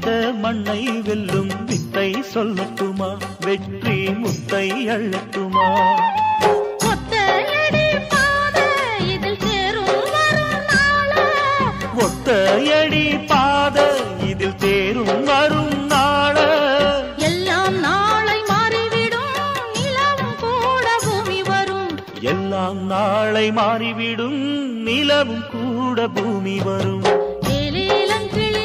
இந்த மண்ணை வெல்லும் வித்தை சொல்லட்டுமா, வெற்றி முத்தை அள்ளட்டுமா? ஒத்தையடி பாதை இதில் தேரும் வரும் நாளே, ஒத்தையடி பாதை இதில் தேரும் வரும் நாளே. எல்லாம் நாளை மாறிவிடும் நிலவும் கூட பூமி வரும், எல்லாம் நாளை மாறிவிடும் நிலவும் கூட பூமி வரும். ஏலேலங்கிளி